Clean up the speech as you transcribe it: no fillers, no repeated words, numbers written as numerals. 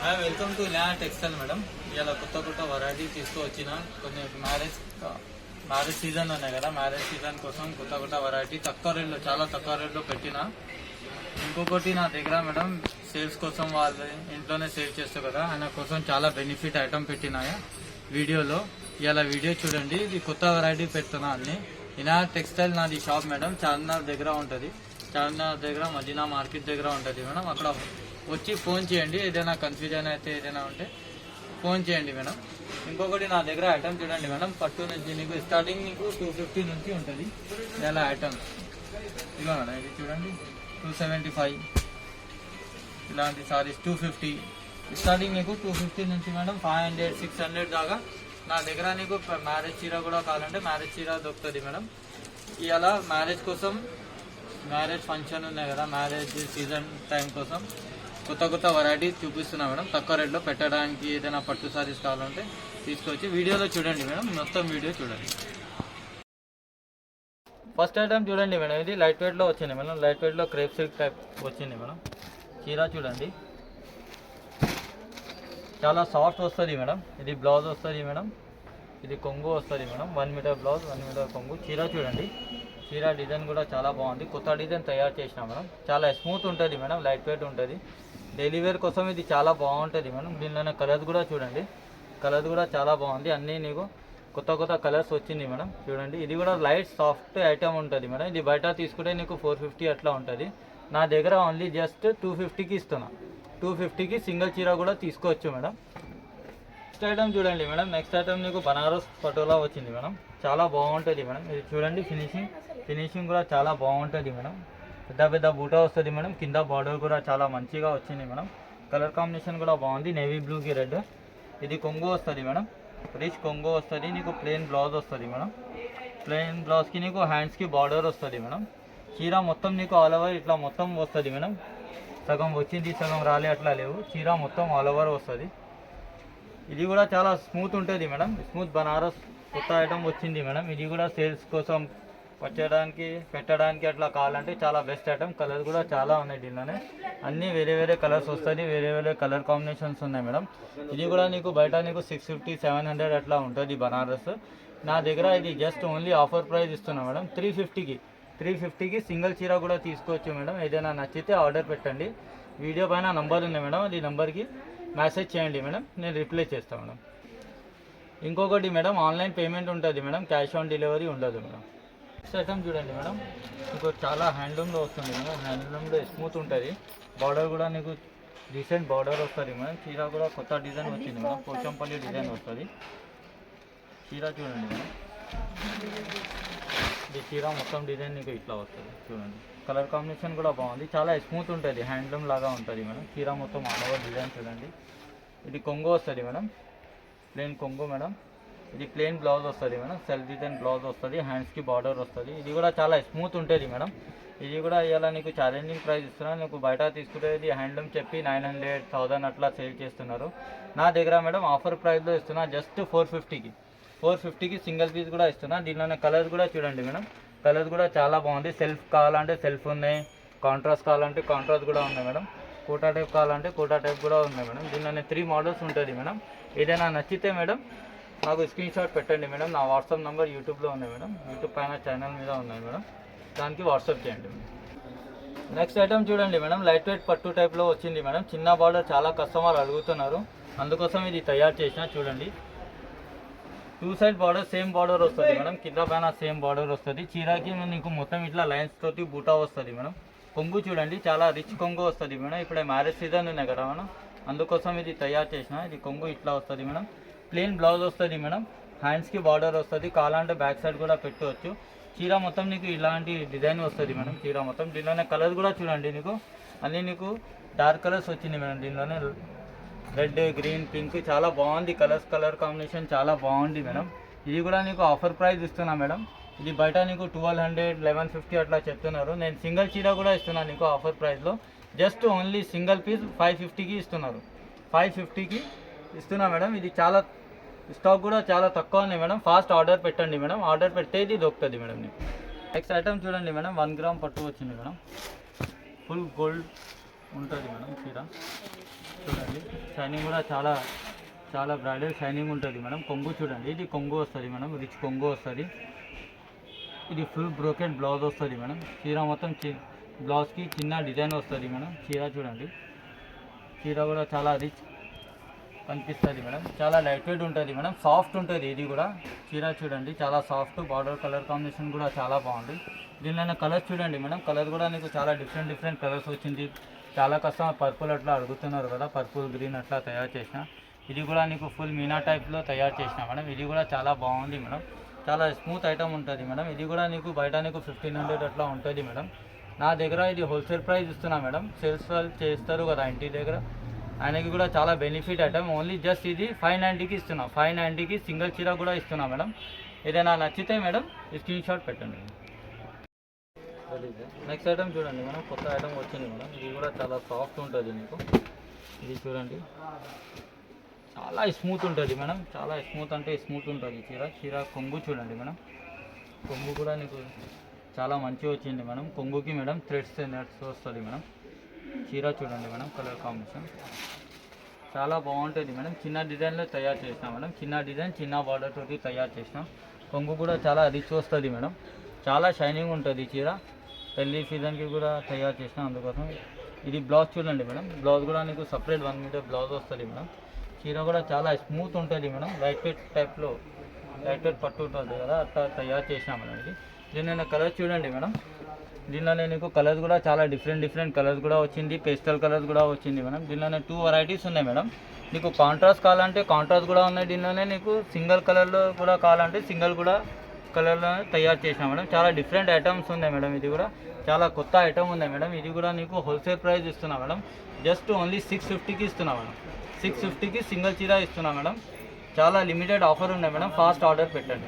Hi, welcome to ల్యా textile madam. ఇలా కొత్త వెరైటీ తీసుకువచ్చిన కొన్ని మ్యారేజ్ సీజన్ ఉన్నాయి కదా, మ్యారేజ్ సీజన్ కోసం కొత్త వెరైటీ తక్కువ రేట్లో, చాలా తక్కువ రేట్లో పెట్టిన. ఇంకొకటి నా దగ్గర మేడం సేల్స్ కోసం, వాళ్ళు ఇంట్లోనే సేల్ చేస్తారు కదా, ఆయన కోసం చాలా బెనిఫిట్ ఐటమ్ పెట్టినాయి వీడియోలో. ఇలా వీడియో చూడండి. ఇది కొత్త వెరైటీ పెడుతున్నా అన్ని. ఇలా టెక్స్టైల్ నాది షాప్ మేడం, చార్మినార్ దగ్గర ఉంటుంది. చార్మినార్ దగ్గర మదీనా మార్కెట్ దగ్గర ఉంటుంది మేడం. అక్కడ వచ్చి ఫోన్ చేయండి. ఏదైనా కన్ఫ్యూజన్ అయితే ఏదైనా ఉంటే ఫోన్ చేయండి మేడం. ఇంకొకటి నా దగ్గర ఐటమ్ చూడండి మేడం, పట్టు నుంచి నీకు స్టార్టింగ్ నీకు 250 నుంచి ఉంటుంది. ఇలా ఐటమ్స్ ఇదిగో మేడం, ఇది చూడండి 275, ఇలాంటి సారీస్ 250. స్టార్టింగ్ నీకు 250 నుంచి మేడం 500, 600 దాకా నా దగ్గర. నీకు మ్యారేజ్ చీర కూడా కావాలంటే మ్యారేజ్ చీర దొరుకుతుంది మేడం. ఇలా మ్యారేజ్ కోసం, మ్యారేజ్ ఫంక్షన్ ఉన్నాయి కదా, మ్యారేజ్ సీజన్ టైం కోసం కొత్త వెరైటీ చూపిస్తున్నా మేడం. తక్కువ రేట్లో పెట్టడానికి ఏదైనా పట్టు సారీస్ కావాలంటే తీసుకొచ్చి వీడియోలో చూడండి మేడం, మొత్తం వీడియో చూడండి. ఫస్ట్ ఐటమ్ చూడండి మేడం, ఇది లైట్ వెయిట్లో వచ్చింది మేడం. లైట్ వెయిట్లో క్రేప్ సిల్క్ టైప్ వచ్చింది మేడం. చీర చూడండి, చాలా సాఫ్ట్ వస్తుంది మేడం. ఇది బ్లౌజ్ వస్తుంది మేడం, ఇది కొంగు వస్తుంది మేడం. 1 మీటర్ బ్లౌజ్, 1 మీటర్ కొంగు. చీర చూడండి, చీర డిజైన్ కూడా చాలా బాగుంది. కొత్త డిజైన్ తయారు చేసినా మేడం. చాలా స్మూత్ ఉంటుంది మేడం, లైట్ వెయిట్ ఉంటుంది. డైలీ వేర్ కోసం ఇది చాలా బాగుంటుంది మేడం. దీనిలోనే కలర్స్ కూడా చూడండి, కలర్స్ కూడా చాలా బాగుంది. అన్నీ నీకు కొత్త కలర్స్ వచ్చింది మేడం. చూడండి, ఇది కూడా లైట్ సాఫ్ట్ ఐటమ్ ఉంటుంది మేడం. ఇది బయట తీసుకుంటే నీకు 450 అట్లా ఉంటుంది. నా దగ్గర ఓన్లీ జస్ట్ 250కి ఇస్తున్నా. 250కి సింగిల్ చీర కూడా తీసుకోవచ్చు మేడం. నెక్స్ట్ ఐటమ్ చూడండి మేడం. నెక్స్ట్ ఐటమ్ నీకు బనారస్ పటోలా వచ్చింది మేడం. చాలా బాగుంటుంది మేడం. ఇది చూడండి, ఫినిషింగ్ కూడా చాలా బాగుంటుంది మేడం. పెద్ద బూటా వస్తుంది మేడం. కింద బార్డర్ కూడా చాలా మంచిగా వచ్చింది మేడం. కలర్ కాంబినేషన్ కూడా బాగుంది, నేవీ బ్లూకి రెడ్. ఇది కొంగు వస్తుంది మేడం, రిచ్ కొంగు వస్తుంది. నీకు ప్లెయిన్ బ్లౌజ్ వస్తుంది మేడం. ప్లెయిన్ బ్లౌజ్కి నీకు హ్యాండ్స్కి బార్డర్ వస్తుంది మేడం. చీర మొత్తం నీకు ఆల్ ఓవర్ ఇట్లా మొత్తం వస్తుంది మేడం. సగం వచ్చింది, సగం రాలే అట్లా లేవు. చీర మొత్తం ఆల్ ఓవర్ వస్తుంది. ఇది కూడా చాలా స్మూత్ ఉంటుంది మేడం. స్మూత్ బనారస్ కొత్త ఐటమ్ వచ్చింది మేడం. ఇది కూడా సేల్స్ కోసం పెట్టడానికి అట్లా కావాలంటే చాలా బెస్ట్ ఐటమ్. కలర్ కూడా చాలా ఉన్నాయి దీనిలోనే. అన్నీ వేరే కలర్స్ వస్తుంది, వేరే కలర్ కాంబినేషన్స్ ఉన్నాయి మేడం. ఇది కూడా నీకు బయట నీకు 650, 700 అట్లా ఉంటుంది బనారస్. నా దగ్గర ఇది జస్ట్ ఓన్లీ ఆఫర్ ప్రైస్ ఇస్తున్నా మేడం. 350కి సింగిల్ చీర కూడా తీసుకోవచ్చు మేడం. ఏదైనా నచ్చితే ఆర్డర్ పెట్టండి. వీడియో పైన నంబర్ ఉంది మేడం, అది నెంబర్కి మెసేజ్ చేయండి మేడం, నేను రిప్లై చేస్తాను మేడం. ఇంకొకటి మేడం, ఆన్లైన్ పేమెంట్ ఉంటుంది మేడం, క్యాష్ ఆన్ డెలివరీ ఉండదు మేడం. నెక్స్ట్ ఐటమ్ చూడండి మేడం, మీకు చాలా హ్యాండ్లూమ్లో వస్తుంది మేడం. హ్యాండ్లూమ్లో స్మూత్ ఉంటుంది. బార్డర్ కూడా నీకు రీసెంట్ బార్డర్ వస్తుంది మేడం. చీర కూడా కొత్త డిజైన్ వచ్చింది మేడం, పోచంపల్లి డిజైన్ వస్తుంది. చీర చూడండి మేడం, ఈ చీర మొత్తం డిజైన్ నీకు ఇట్లా వస్తుంది చూడండి. కలర్ కాంబినేషన్ కూడా బాగుంది, చాలా స్మూత్ ఉంటుంది, హ్యాండ్లూమ్ లాగా ఉంటుంది మేడం. చీర మొత్తం ఆల్ ఓవర్ డిజైన్ చూడండి. ఇది కొంగు వస్తుంది మేడం, ప్లెయిన్ కొంగు మేడం. ఇది ప్లెయిన్ బ్లౌజ్ వస్తుంది మేడం, సెల్ఫ్ డిజైన్ బ్లౌజ్ వస్తుంది, హ్యాండ్స్కి బార్డర్ వస్తుంది. ఇది కూడా చాలా స్మూత్ ఉంటుంది మేడం. ఇది కూడా ఇలా నీకు ఛాలెంజింగ్ ప్రైస్ ఇస్తున్నాను. నీకు బయట తీసుకునేది హ్యాండ్లూమ్ చెప్పి 900, 1000 అట్లా సేల్ చేస్తున్నారు. నా దగ్గర మేడం ఆఫర్ ప్రైస్లో ఇస్తున్నా, జస్ట్ 450కి సింగిల్ పీస్ కూడా ఇస్తున్నా. దీనిలోనే కలర్స్ కూడా చూడండి మేడం, కలర్స్ కూడా చాలా బాగుంది. సెల్ఫ్ కావాలంటే సెల్ఫ్ ఉన్నాయి, కాంట్రాస్ట్ కావాలంటే కాంట్రాస్ట్ కూడా ఉన్నాయి మేడం. కోటా టైప్ కావాలంటే కోటా టైప్ కూడా ఉన్నాయి మేడం. దీనిలోనే 3 మోడల్స్ ఉంటుంది మేడం. ఏదైనా నచ్చితే మేడం నాకు స్క్రీన్ షాట్ పెట్టండి మేడం. నా వాట్సాప్ నెంబర్ యూట్యూబ్లో ఉన్నాయి మేడం, యూట్యూబ్ పైన ఛానల్ మీద ఉన్నాయి మేడం, దానికి వాట్సాప్ చేయండి మేడం. నెక్స్ట్ ఐటమ్ చూడండి మేడం, లైట్ వెయిట్ పట్టు టైప్లో వచ్చింది మేడం. చిన్న బార్డర్ చాలా కస్టమర్ అడుగుతున్నారు, అందుకోసం ఇది తయారు చేసిన. చూడండి, 2 సైడ్ బార్డర్ సేమ్ బార్డర్ వస్తుంది మేడం. కింద పైన సేమ్ బార్డర్ వస్తుంది. చీరకి నీకు మొత్తం ఇట్లా లైన్స్ తోటి బూటా వస్తుంది మేడం. కొంగు చూడండి, చాలా రిచ్ కొంగు వస్తుంది మేడం. ఇప్పుడే మ్యారేజ్ సీజన్ ఉన్నాయి కదా మేడం, అందుకోసం ఇది తయారు చేసిన. ఇది కొంగు ఇట్లా వస్తుంది మేడం. ప్లెయిన్ బ్లౌజ్ వస్తుంది మేడం, హ్యాండ్స్కి బార్డర్ వస్తుంది. కావాలంటే బ్యాక్ సైడ్ కూడా పెట్టవచ్చు. చీర మొత్తం నీకు ఇలాంటి డిజైన్ వస్తుంది మేడం. చీర మొత్తం దీనిలోనే కలర్స్ కూడా చూడండి, నీకు అన్నీ నీకు డార్క్ కలర్స్ వచ్చింది మేడం. దీనిలోనే రెడ్, గ్రీన్, పింక్ చాలా బాగుంది. కలర్ కాంబినేషన్ చాలా బాగుంది మేడం. ఇది కూడా నీకు ఆఫర్ ప్రైస్ ఇస్తున్నా మేడం. ఇది బయట నీకు 1200, 1150 అట్లా చెప్తున్నారు. నేను సింగిల్ చీర కూడా ఇస్తున్నాను నీకు ఆఫర్ ప్రైస్లో. జస్ట్ ఓన్లీ సింగిల్ పీస్ 550కి ఇస్తున్నారు. 550కి ఇస్తున్నా మేడం. ఇది చాలా స్టాక్ కూడా చాలా తక్కువ ఉన్నాయి మేడం. ఫాస్ట్ ఆర్డర్ పెట్టండి మేడం, ఆర్డర్ పెడితే ఇది దొరుకుతుంది మేడం నీకు. నెక్స్ట్ ఐటమ్ చూడండి మేడం, 1 గ్రామ్ పట్టు వచ్చింది మేడం. ఫుల్ గోల్డ్ ఉంటుంది మేడం చీర చూడండి. షైనింగ్ కూడా చాలా చాలా బ్రైడల్ షైనింగ్ ఉంటుంది మేడం. కొంగు చూడండి, ఇది కొంగు వస్తుంది మేడం, రిచ్ కొంగు వస్తుంది. ఇది ఫుల్ బ్రోకెట్ బ్లౌజ్ వస్తుంది మేడం. చీర మొత్తం బ్లౌజ్కి చిన్న డిజైన్ వస్తుంది మేడం. చీర చూడండి, చీర కూడా చాలా రిచ్ కనిపిస్తుంది మేడం. చాలా లైట్ వెయిట్ ఉంటుంది మేడం, సాఫ్ట్ ఉంటుంది. ఇది కూడా చీర చూడండి చాలా సాఫ్ట్, బార్డర్ కలర్ కాంబినేషన్ కూడా చాలా బాగుంది. దీనిలో కలర్స్ చూడండి మేడం, కలర్ కూడా నీకు చాలా డిఫరెంట్ కలర్స్ వచ్చింది. చాలా కస్టమర్ పర్పుల్ అట్లా అడుగుతున్నారు కదా, పర్పుల్ గ్రీన్ అట్లా తయారు చేసిన. ఇది కూడా నీకు ఫుల్ మీనా టైప్లో తయారు చేసిన మేడం. ఇది కూడా చాలా బాగుంది మేడం, చాలా స్మూత్ ఐటమ్ ఉంటుంది మేడం. ఇది కూడా నీకు బయట నీకు 1500 అట్లా ఉంటుంది మేడం. నా దగ్గర ఇది హోల్సేల్ ప్రైస్ ఇస్తున్నా మేడం. సేల్స్ వాళ్ళు చేస్తారు కదా ఇంటి దగ్గర, ఆయనకి కూడా చాలా బెనిఫిట్ ఐటమ్. ఓన్లీ జస్ట్ ఇది 590కి ఇస్తున్నా. 590కి సింగిల్ చీర కూడా ఇస్తున్నా మేడం. ఏదైనా నచ్చితే మేడం ఈ స్క్రీన్ షాట్ పెట్టండి. నెక్స్ట్ ఐటమ్ చూడండి మేడం, కొత్త ఐటమ్ వచ్చింది మేడం. ఇది కూడా చాలా సాఫ్ట్ ఉంటుంది మీకు. ఇది చూడండి చాలా స్మూత్ ఉంటుంది మేడం, చాలా స్మూత్ అంటే స్మూత్ ఉంటుంది చీర కొంగు చూడండి మేడం. కొంగు కూడా నీకు చాలా మంచిగా వచ్చింది మేడం. కొంగుకి మేడం థ్రెడ్స్ నెట్స్ వస్తుంది మేడం. చీర చూడండి మేడం, కలర్ కాంబినేషన్ చాలా బాగుంటుంది మేడం. చిన్న డిజైన్లో తయారు చేసినా మేడం, చిన్న డిజైన్ చిన్న బార్డర్ తోటి తయారు చేసినా. కొంగు కూడా చాలా రిచ్ వస్తుంది మేడం, చాలా షైనింగ్ ఉంటుంది చీర. పెళ్లి సీజన్కి కూడా తయారు చేసిన, అందుకోసం. ఇది బ్లౌజ్ చూడండి మేడం, బ్లౌజ్ కూడా నీకు సపరేట్ 1 మీటర్ బ్లౌజ్ వస్తుంది మేడం. చీర కూడా చాలా స్మూత్ ఉంటుంది మేడం, లైట్ వెయిట్ టైప్లో, లైట్ వెయిట్ పట్టు ఉంటుంది కదా అట్లా తయారు చేసినా మేడం. ఇది దీనిలో కలర్ చూడండి మేడం, దీనిలో నీకు కలర్స్ కూడా చాలా డిఫరెంట్ కలర్స్ కూడా వచ్చింది, పేస్టల్ కలర్స్ కూడా వచ్చింది మేడం. దీనిలోనే 2 వెరైటీస్ ఉన్నాయి మేడం. నీకు కాంట్రాస్ట్ కావాలంటే కాంట్రాస్ట్ కూడా ఉన్నాయి దీనిలోనే. నీకు సింగిల్ కలర్లో కూడా కావాలంటే సింగిల్ కూడా కలర్లో తయారు చేసినా మేడం. చాలా డిఫరెంట్ ఐటమ్స్ ఉన్నాయి మేడం. ఇది కూడా చాలా కొత్త ఐటమ్ ఉంది మేడం. ఇది కూడా నీకు హోల్సేల్ ప్రైస్ ఇస్తున్నా మేడం, జస్ట్ ఓన్లీ 650కి ఇస్తున్నా మేడం. 650కి సింగిల్ చీర ఇస్తున్నా మేడం. చాలా లిమిటెడ్ ఆఫర్ ఉన్నాయి మేడం, ఫాస్ట్ ఆర్డర్ పెట్టండి.